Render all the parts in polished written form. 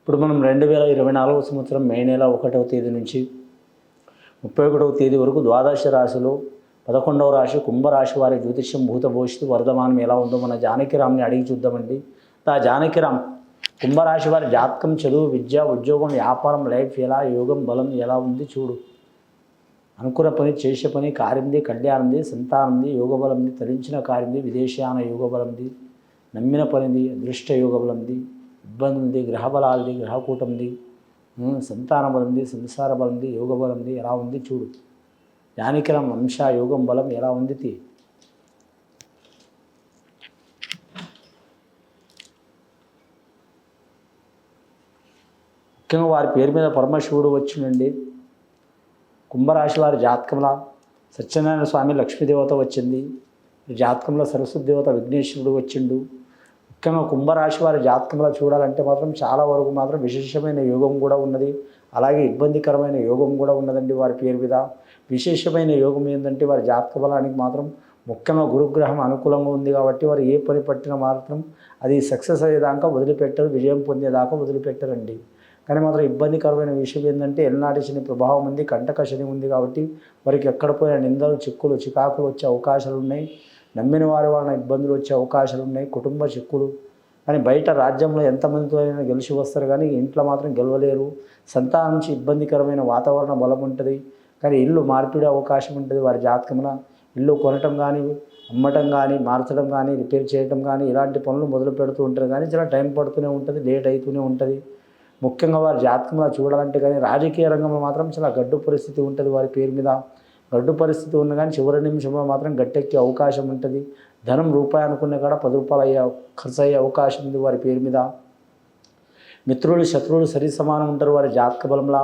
ఇప్పుడు మనం 2024 సంవత్సరం మే నెల 1వ తేదీ నుంచి 31వ తేదీ వరకు ద్వాదశ రాశిలో 11వ రాశి కుంభరాశి వారి జ్యోతిష్యం భూత భవిష్యత్తు వర్ధమానం ఎలా ఉందో మన జానకిరామ్ని అడిగి చూద్దామండి. జానకిరామ్, కుంభరాశి వారి జాతకం, చదువు, విద్య, ఉద్యోగం, వ్యాపారం, లైఫ్ ఎలా, యోగం, బలం ఎలా ఉంది చూడు. అనుకున్న పని, చేసే పని, కార్యంది, కళ్యాణంది, సంతానంది, యోగబలంది, తరించిన కార్యంది, విదేశాన యోగబలంది, నమ్మిన పనిది, అదృష్ట యోగబలంది, ఇబ్బంది ఉంది, గ్రహబలాలది, గ్రహకూటంది, సంతాన బలంది, సంసార బలంది, యోగ బలంది ఎలా ఉంది చూడు. జానకిరామ్ అంశ యోగం బలం ఎలా ఉంది ముఖ్యంగా వారి పేరు మీద పరమశివుడు వచ్చిండండి. కుంభరాశి వారి జాతకంలో సత్యనారాయణ స్వామి లక్ష్మీదేవత వచ్చింది. జాతకంలో సరస్వతి దేవత విఘ్నేశ్వరుడు వచ్చిండు. ముఖ్యంగా కుంభరాశి వారి జాతకంలో చూడాలంటే మాత్రం చాలా వరకు మాత్రం విశేషమైన యోగం కూడా ఉన్నది. అలాగే ఇబ్బందికరమైన యోగం కూడా ఉన్నదండి వారి పేరు మీద. విశేషమైన యోగం ఏంటంటే వారి జాతక బలానికి మాత్రం ముఖ్యంగా గురుగ్రహం అనుకూలంగా ఉంది కాబట్టి వారు ఏ పని పట్టినా మాత్రం అది సక్సెస్ అయ్యేదాకా వదిలిపెట్టరు, విజయం పొందేదాకా వదిలిపెట్టరండి. కానీ మాత్రం ఇబ్బందికరమైన విషయం ఏంటంటే ఎల్నాటి శని ప్రభావం ఉంది, కంటక శని ఉంది కాబట్టి వారికి ఎక్కడ పోయిన నిందలు, చిక్కులు, చికాకులు వచ్చే అవకాశాలు ఉన్నాయి. నమ్మిన వారి వలన ఇబ్బందులు వచ్చే అవకాశాలు ఉన్నాయి, కుటుంబ చిక్కులు. కానీ బయట రాజ్యంలో ఎంతమందితో అయినా గెలిచి వస్తారు కానీ ఇంట్లో మాత్రం గెలవలేరు. సంతానం నుంచి ఇబ్బందికరమైన వాతావరణ బలం ఉంటుంది. కానీ ఇల్లు మార్పిడి అవకాశం ఉంటుంది వారి జాతకంలో. ఇల్లు కొనటం కానీ, అమ్మటం కానీ, మార్చడం కానీ, రిపేర్ చేయడం కానీ ఇలాంటి పనులు మొదలు పెడుతూ ఉంటారు. కానీ చాలా టైం పడుతూనే ఉంటుంది, లేట్ అవుతూనే ఉంటుంది. ముఖ్యంగా వారి జాతకంలో చూడాలంటే కానీ రాజకీయ రంగంలో మాత్రం చాలా గడ్డు పరిస్థితి ఉంటుంది వారి పేరు మీద. గడ్డు పరిస్థితి ఉన్న కానీ చివరి నిమిషంలో మాత్రం గట్టెక్కే అవకాశం ఉంటుంది. ధనం రూపాయి అనుకున్న కాడ 10 రూపాయలు ఖర్చు అయ్యే అవకాశం ఉంది వారి పేరు మీద. మిత్రులు, శత్రువులు సరి సమానం ఉంటారు వారి జాతక బలంలో.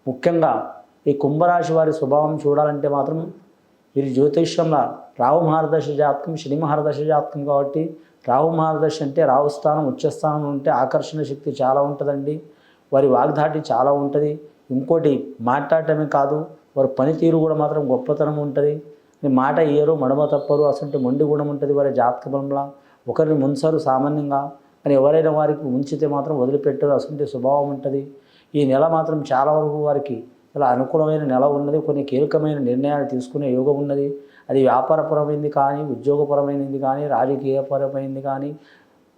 ముఖ్యంగా ఈ కుంభరాశి వారి స్వభావం చూడాలంటే మాత్రం వీరి జ్యోతిష్యంలో రాహు మహారదశ జాతకం, శని మహారదశ జాతకం కాబట్టి రాహు మహారదశ అంటే రాహు స్థానం, ఉచ్చస్థానం ఉంటే ఆకర్షణ శక్తి చాలా ఉంటుందండి. వారి వాగ్దాటి చాలా ఉంటుంది. ఇంకోటి మాట్లాడటమే కాదు, వారి పనితీరు కూడా మాత్రం గొప్పతనం ఉంటుంది. మాట ఇయ్యరు, మడమ తప్పరు, అసలు మొండి గుణం ఉంటుంది వారి జాతక బలంలో. ఒకరిని ముంచరు సామాన్యంగా, కానీ ఎవరైనా వారికి ఉంచితే మాత్రం వదిలిపెట్టరు, అసలు స్వభావం ఉంటుంది. ఈ నెల మాత్రం చాలా వరకు వారికి చాలా అనుకూలమైన నెల ఉన్నది. కొన్ని కీలకమైన నిర్ణయాలు తీసుకునే యోగం ఉన్నది. అది వ్యాపారపరమైనది కానీ, ఉద్యోగపరమైనది కానీ, రాజకీయపరమైనది కానీ,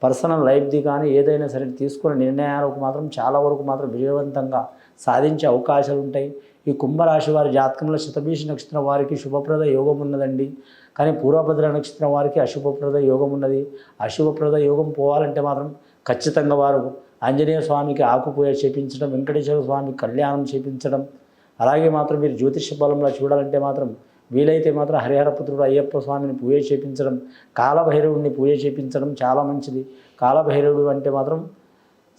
పర్సనల్ లైఫ్ది కానీ ఏదైనా సరే తీసుకునే నిర్ణయాలకు మాత్రం చాలా వరకు మాత్రం విజయవంతంగా సాధించే అవకాశాలు ఉంటాయి. ఈ కుంభరాశి వారి జాతకంలో శతభిష నక్షత్రం వారికి శుభప్రద యోగం ఉన్నదండి. కానీ పూర్వభద్ర నక్షత్రం వారికి అశుభప్రద యోగం ఉన్నది. అశుభప్రద యోగం పోవాలంటే మాత్రం ఖచ్చితంగా వారు ఆంజనేయ స్వామికి ఆకుపూజ చేపించడం, వెంకటేశ్వర స్వామికి కళ్యాణం చేపించడం, అలాగే మాత్రం మీరు జ్యోతిష బలంలో చూడాలంటే మాత్రం వీలైతే మాత్రం హరిహరపుత్రుడు అయ్యప్ప స్వామిని పూజ చేపించడం, కాలభైరవుడిని పూజ చేపించడం చాలా మంచిది. కాలభైరవుడు అంటే మాత్రం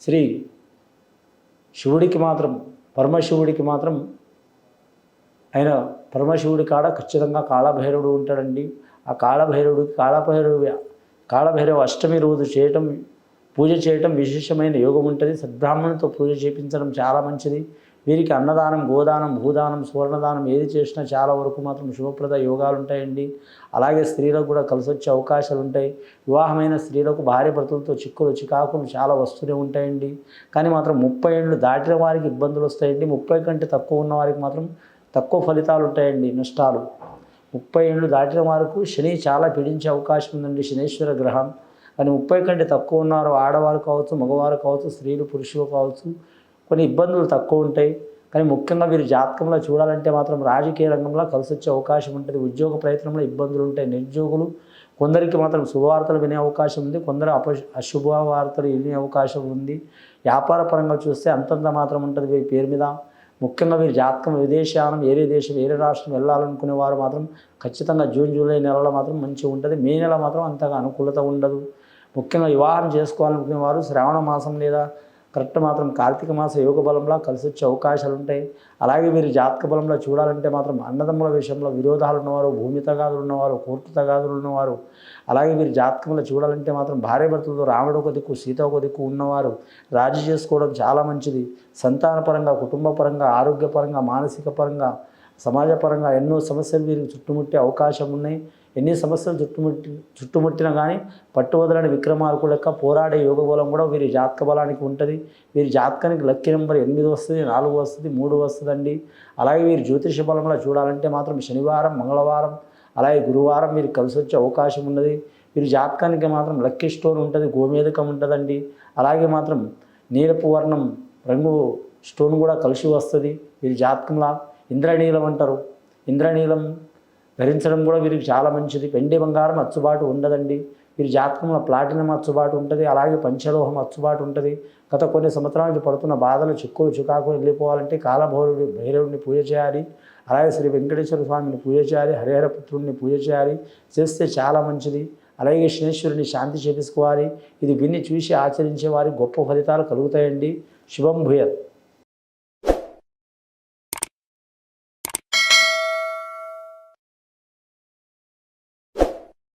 శ్రీ శివుడికి మాత్రం, పరమశివుడికి మాత్రం ఆయన పరమశివుడి కాడ ఖచ్చితంగా కాలభైరవుడు ఉంటాడండి. ఆ కాలభైరవుడికి కాలభైరవ అష్టమి రోజు పూజ చేయటం విశేషమైన యోగం ఉంటుంది. సద్బ్రాహ్మణునితో పూజ చేయించడం చాలా మంచిది. వీరికి అన్నదానం, గోదానం, భూదానం, సువర్ణదానం ఏది చేసినా చాలా వరకు మాత్రం శుభప్రద యోగాలు ఉంటాయండి. అలాగే స్త్రీలకు కూడా కలిసి వచ్చే అవకాశాలు ఉంటాయి. వివాహమైన స్త్రీలకు భార్య భర్తలతో చిక్కులు, చికాకులు చాలా వస్తూనే ఉంటాయండి. కానీ మాత్రం 30 ఏళ్ళు దాటిన వారికి ఇబ్బందులు వస్తాయండి. 30 కంటే తక్కువ ఉన్న వారికి మాత్రం తక్కువ ఫలితాలు ఉంటాయండి, నష్టాలు. 30 ఏళ్ళు దాటిన వారికి శని చాలా పీడించే అవకాశం ఉందండి, శనీశ్వర గ్రహం. కానీ 30 కంటే తక్కువ ఉన్నారు, ఆడవారు కావచ్చు, మగవారు కావచ్చు, స్త్రీలు, పురుషులు కావచ్చు, కొన్ని ఇబ్బందులు తక్కువ ఉంటాయి. కానీ ముఖ్యంగా వీరి జాతకంలో చూడాలంటే మాత్రం రాజకీయ రంగంలో కలిసి వచ్చే అవకాశం ఉంటుంది. ఉద్యోగ ప్రయత్నంలో ఇబ్బందులు ఉంటాయి. నిరుద్యోగులు కొందరికి మాత్రం శుభవార్తలు వినే అవకాశం ఉంది, కొందరు అశుభవార్తలు వినే అవకాశం ఉంది. వ్యాపార పరంగా చూస్తే అంతంత మాత్రం ఉంటుంది వీరి పేరు మీద. ముఖ్యంగా వీరి జాతకం విదేశానం, వేరే దేశం, వేరే రాష్ట్రం వెళ్ళాలనుకునే వారు మాత్రం ఖచ్చితంగా జూన్, జూలై నెలలో మాత్రం మంచిగా ఉంటుంది. మే నెల మాత్రం అంతగా అనుకూలత ఉండదు. ముఖ్యంగా వివాహం చేసుకోవాలనుకునే వారు శ్రావణ మాసం లేదా కరెక్ట్ మాత్రం కార్తీక మాస యోగ బలంలో కలిసి వచ్చే అవకాశాలు ఉంటాయి. అలాగే వీరి జాతక బలంలో చూడాలంటే మాత్రం అన్నదమ్ముల విషయంలో విరోధాలు ఉన్నవారు, భూమి తగాదులు ఉన్నవారు, కోర్టు తగాదులు ఉన్నవారు, అలాగే వీరి జాతకంలో చూడాలంటే మాత్రం భార్య భర్తలతో రాముడు ఒక దిక్కు, సీత ఒక దిక్కు ఉన్నవారు రాజీ చేసుకోవడం చాలా మంచిది. సంతానపరంగా, కుటుంబ పరంగా, ఆరోగ్యపరంగా, మానసిక పరంగా, సమాజపరంగా ఎన్నో సమస్యలు వీరికి చుట్టుముట్టే అవకాశం ఉన్నాయి. ఎన్ని సమస్యలు చుట్టుముట్టినా కానీ పట్టువదలని విక్రమార్కుల లెక్క పోరాడే యోగ బలం కూడా వీరి జాతక బలానికి ఉంటుంది. వీరి జాతకానికి లక్కీ నెంబర్ 8 వస్తుంది, 4 వస్తుంది, 3 వస్తుందండి. అలాగే వీరి జ్యోతిష బలంలో చూడాలంటే మాత్రం శనివారం, మంగళవారం, అలాగే గురువారం వీరికి కలిసి వచ్చే అవకాశం ఉన్నది. వీరి జాతకానికి మాత్రం లక్కీ స్టోన్ ఉంటుంది, గోమేదకం ఉంటుందండి. అలాగే మాత్రం నీలపు వర్ణం రంగు స్టోన్ కూడా కలిసి వస్తుంది. వీరి జాతకంలో ఇంద్రనీలం అంటారు, ఇంద్రనీలం ధరించడం కూడా వీరికి చాలా మంచిది. వెండి బంగారం అచ్చుబాటు ఉండదండి. వీరి జాతకంలో ప్లాటినం అచ్చుబాటు ఉంటుంది, అలాగే పంచలోహం అచ్చుబాటు ఉంటుంది. గత కొన్ని సంవత్సరాల నుంచి పడుతున్న బాధలు, చిక్కులు చికాకులు వెళ్ళిపోవాలంటే భైరవుడిని పూజ చేయాలి. అలాగే శ్రీ వెంకటేశ్వర స్వామిని పూజ చేయాలి, హరిహరపుత్రుడిని పూజ చేయాలి. చేస్తే చాలా మంచిది. అలాగే శనేశ్వరుని శాంతి చేపించుకోవాలి. ఇది విని చూసి ఆచరించే వారికి గొప్ప ఫలితాలు కలుగుతాయండి. శుభం భూయత్.